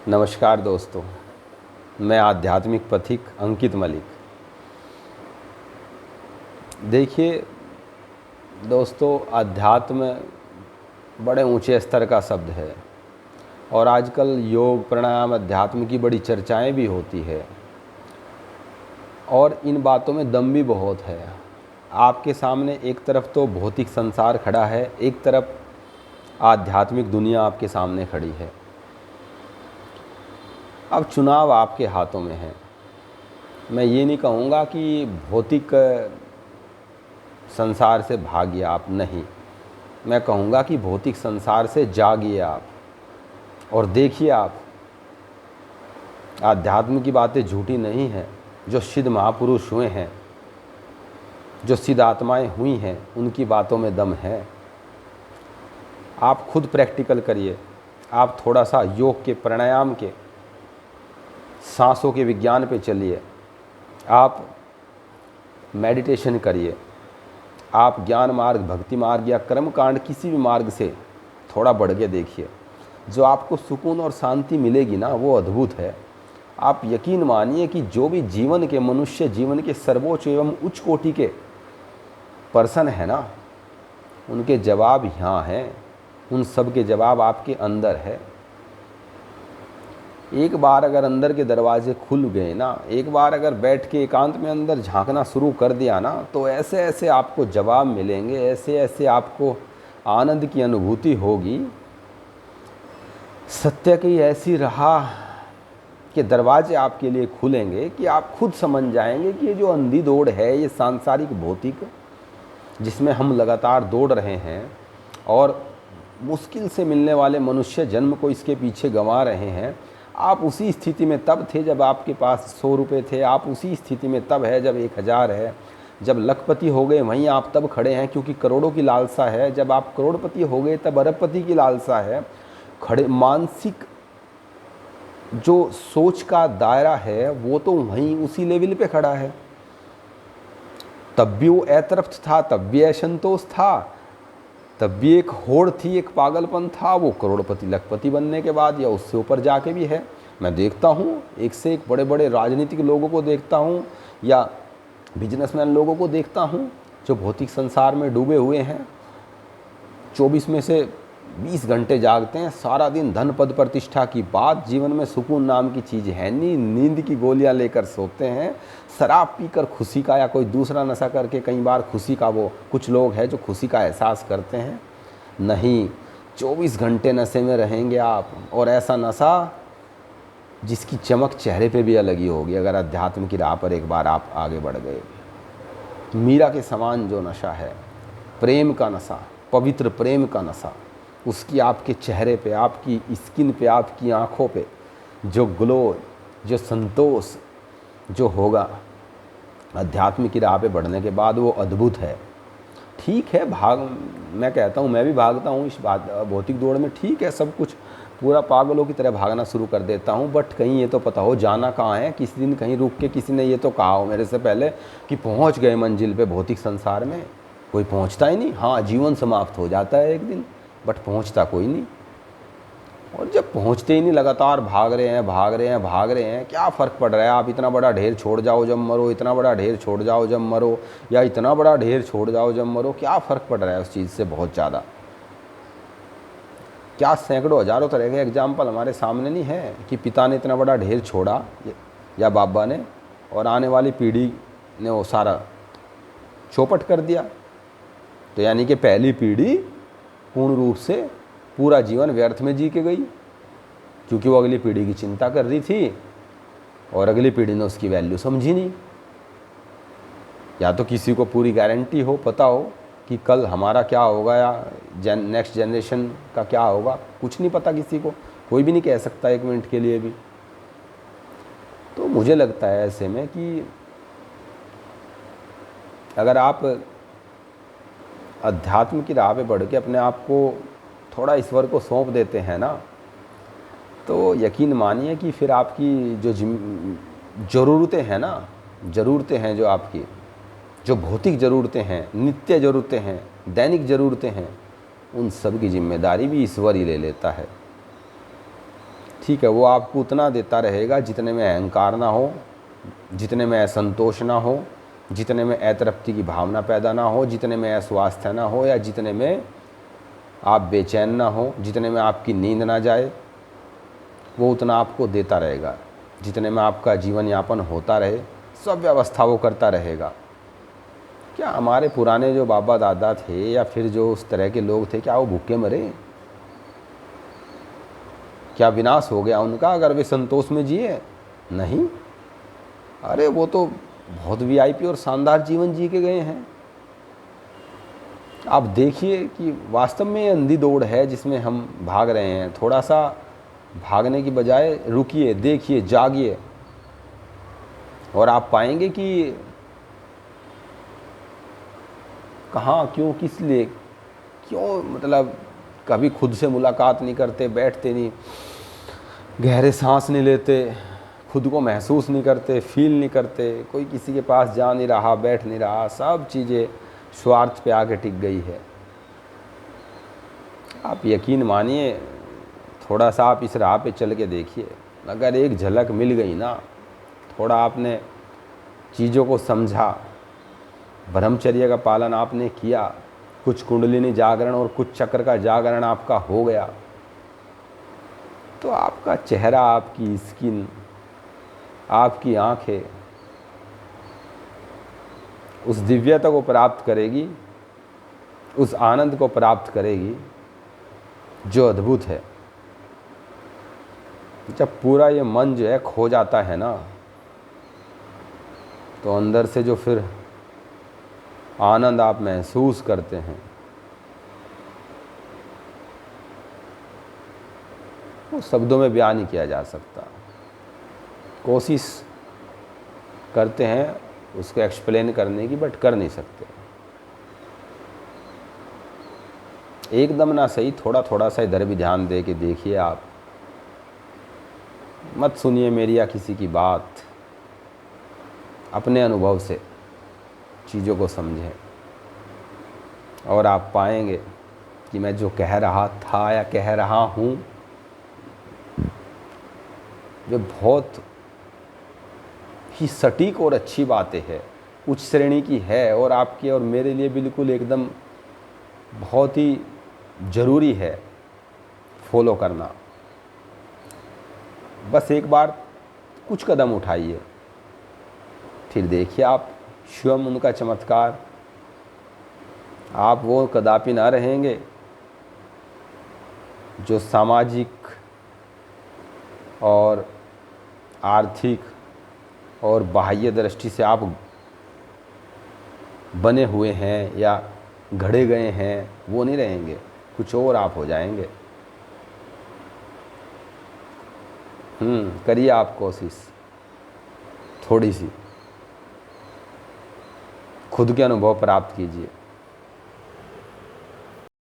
नमस्कार दोस्तों, मैं आध्यात्मिक पथिक अंकित मलिक। देखिए दोस्तों, अध्यात्म बड़े ऊंचे स्तर का शब्द है और आजकल योग प्राणायाम अध्यात्म की बड़ी चर्चाएं भी होती है और इन बातों में दम भी बहुत है। आपके सामने एक तरफ तो भौतिक संसार खड़ा है, एक तरफ आध्यात्मिक दुनिया आपके सामने खड़ी है। अब चुनाव आपके हाथों में है। मैं ये नहीं कहूँगा कि भौतिक संसार से भागिए आप, नहीं, मैं कहूँगा कि भौतिक संसार से जागिए आप और देखिए आप, आध्यात्म की बातें झूठी नहीं हैं। जो सिद्ध महापुरुष हुए हैं, जो सिद्ध आत्माएं हुई हैं, उनकी बातों में दम है। आप खुद प्रैक्टिकल करिए, आप थोड़ा सा योग के, प्राणायाम के, सांसों के विज्ञान पे चलिए, आप मेडिटेशन करिए, आप ज्ञान मार्ग, भक्ति मार्ग या कर्म कांड किसी भी मार्ग से थोड़ा बढ़ के देखिए। जो आपको सुकून और शांति मिलेगी ना, वो अद्भुत है। आप यकीन मानिए कि जो भी जीवन के, मनुष्य जीवन के सर्वोच्च एवं उच्च कोटि के पर्सन है ना, उनके जवाब यहाँ हैं। उन सब के जवाब आपके अंदर है। एक बार अगर अंदर के दरवाजे खुल गए ना, एक बार अगर बैठ के एकांत में अंदर झांकना शुरू कर दिया ना, तो ऐसे ऐसे आपको जवाब मिलेंगे, ऐसे ऐसे आपको आनंद की अनुभूति होगी। सत्य की ऐसी राह के दरवाजे आपके लिए खुलेंगे कि आप खुद समझ जाएंगे कि ये जो अंधी दौड़ है, ये सांसारिक भौतिक जिसमें हम लगातार दौड़ रहे हैं और मुश्किल से मिलने वाले मनुष्य जन्म को इसके पीछे गंवा रहे हैं। आप उसी स्थिति में तब थे जब आपके पास 100 रुपये थे, आप उसी स्थिति में तब है जब 1000 है। जब लखपति हो गए वहीं आप तब खड़े हैं, क्योंकि करोड़ों की लालसा है। जब आप करोड़पति हो गए तब अरबपति की लालसा है। खड़े मानसिक जो सोच का दायरा है वो तो वहीं उसी लेवल पे खड़ा है। तब भी वो अतरफ्त था, तब भी असंतोष था, तब भी एक होड़ थी, एक पागलपन था। वो करोड़पति लखपति बनने के बाद या उससे ऊपर जाके भी है। मैं देखता हूँ, एक से एक बड़े बड़े राजनीतिक लोगों को देखता हूँ या बिजनेसमैन लोगों को देखता हूँ जो भौतिक संसार में डूबे हुए हैं। 24 में से 20 घंटे जागते हैं, सारा दिन धन पद प्रतिष्ठा की बात, जीवन में सुकून नाम की चीज़ है नहीं, नींद की गोलियां लेकर सोते हैं, शराब पीकर खुशी का या कोई दूसरा नशा करके कई बार खुशी का, वो कुछ लोग हैं जो खुशी का एहसास करते हैं। नहीं, 24 घंटे नशे में रहेंगे आप, और ऐसा नशा जिसकी चमक चेहरे पे भी अलग ही होगी अगर अध्यात्म की राह पर एक बार आप आगे बढ़ गए। मीरा के समान जो नशा है, प्रेम का नशा, पवित्र प्रेम का नशा, उसकी आपके चेहरे पे, आपकी स्किन पे, आपकी आँखों पे जो ग्लो, जो संतोष जो होगा अध्यात्म की राह पे बढ़ने के बाद, वो अद्भुत है। ठीक है, मैं कहता हूँ, मैं भी भागता हूँ इस भौतिक दौड़ में, ठीक है, सब कुछ पूरा पागलों की तरह भागना शुरू कर देता हूँ। बट कहीं ये तो पता हो जाना कहाँ है। किसी दिन कहीं रुक के किसी ने ये तो कहा हो मेरे से पहले कि पहुँच गए मंजिल पे भौतिक संसार में। कोई पहुँचता ही नहीं। हाँ, जीवन समाप्त हो जाता है एक दिन, बट पहुँचता कोई नहीं। और जब पहुँचते ही नहीं, लगातार भाग रहे हैं, भाग रहे हैं, भाग रहे हैं, क्या फ़र्क पड़ रहा है? आप इतना बड़ा ढेर छोड़ जाओ जब मरो, इतना बड़ा ढेर छोड़ जाओ जब मरो, या इतना बड़ा ढेर छोड़ जाओ जब मरो, क्या फ़र्क पड़ रहा है उस चीज़ से? बहुत ज़्यादा। क्या सैकड़ों हज़ारों तरह के एग्जाम्पल हमारे सामने नहीं है कि पिता ने इतना बड़ा ढेर छोड़ा या बाबा ने, और आने वाली पीढ़ी ने वो सारा चौपट कर दिया। तो यानी कि पहली पीढ़ी पूर्ण रूप से पूरा जीवन व्यर्थ में जी के गई, क्योंकि वो अगली पीढ़ी की चिंता कर रही थी और अगली पीढ़ी ने उसकी वैल्यू समझी नहीं। या तो किसी को पूरी गारंटी हो, पता हो कि कल हमारा क्या होगा या नेक्स्ट जनरेशन का क्या होगा, कुछ नहीं पता किसी को, कोई भी नहीं कह सकता एक मिनट के लिए भी। तो मुझे लगता है ऐसे में कि अगर आप अध्यात्म की राह पे बढ़ के अपने आप को थोड़ा ईश्वर को सौंप देते हैं ना, तो यकीन मानिए कि फिर आपकी जो ज़रूरतें हैं ना, ज़रूरतें हैं जो आपकी, जो भौतिक ज़रूरतें हैं, नित्य ज़रूरतें हैं, दैनिक ज़रूरतें हैं, उन सब की जिम्मेदारी भी ईश्वर ही ले लेता है। ठीक है, वो आपको उतना देता रहेगा जितने में अहंकार ना हो, जितने में असंतोष ना हो, जितने में अतृप्ति की भावना पैदा ना हो, जितने में अस्वास्थ्य ना हो, या जितने में आप बेचैन ना हो, जितने में आपकी नींद ना जाए, वो उतना आपको देता रहेगा। जितने में आपका जीवन यापन होता रहे, सब व्यवस्था वो करता रहेगा। क्या हमारे पुराने जो बाबा दादा थे या फिर जो उस तरह के लोग थे, क्या वो भूखे मरे? क्या विनाश हो गया उनका अगर वे संतोष में जिए? नहीं। अरे वो तो बहुत वीआईपी और शानदार जीवन जी के गए हैं। आप देखिए कि वास्तव में ये अंधी दौड़ है जिसमें हम भाग रहे हैं। थोड़ा सा भागने की बजाय रुकिए, देखिए, जागिए, और आप पाएंगे कि कहाँ, क्यों, किस लिए, क्यों, मतलब कभी खुद से मुलाकात नहीं करते, बैठते नहीं, गहरे सांस नहीं लेते, खुद को महसूस नहीं करते, फील नहीं करते, कोई किसी के पास जा नहीं रहा, बैठ नहीं रहा, सब चीज़ें स्वार्थ पे आके टिक गई है। आप यकीन मानिए, थोड़ा सा आप इस राह पे चल के देखिए, अगर एक झलक मिल गई ना, थोड़ा आपने चीज़ों को समझा, ब्रह्मचर्य का पालन आपने किया, कुछ कुंडलिनी जागरण और कुछ चक्र का जागरण आपका हो गया, तो आपका चेहरा, आपकी स्किन, आपकी आंखें उस दिव्यता को प्राप्त करेगी, उस आनंद को प्राप्त करेगी जो अद्भुत है। जब पूरा ये मन जो है खो जाता है ना, तो अंदर से जो फिर आनंद आप महसूस करते हैं, वो शब्दों में बयान नहीं किया जा सकता। कोशिश करते हैं उसको एक्सप्लेन करने की, बट कर नहीं सकते। एकदम ना सही, थोड़ा थोड़ा सा इधर भी ध्यान दे के देखिए। आप मत सुनिए मेरी या किसी की बात, अपने अनुभव से चीज़ों को समझें, और आप पाएंगे कि मैं जो कह रहा था या कह रहा हूँ, वे बहुत ही सटीक और अच्छी बातें हैं, उच्च श्रेणी की है, और आपके और मेरे लिए बिल्कुल एकदम बहुत ही ज़रूरी है फॉलो करना। बस एक बार कुछ कदम उठाइए, फिर देखिए आप स्वयं उनका चमत्कार। आप वो कदापि ना रहेंगे जो सामाजिक और आर्थिक और बाह्य दृष्टि से आप बने हुए हैं या घड़े गए हैं, वो नहीं रहेंगे, कुछ और आप हो जाएंगे। करिए आप कोशिश थोड़ी सी, खुद के अनुभव प्राप्त कीजिए।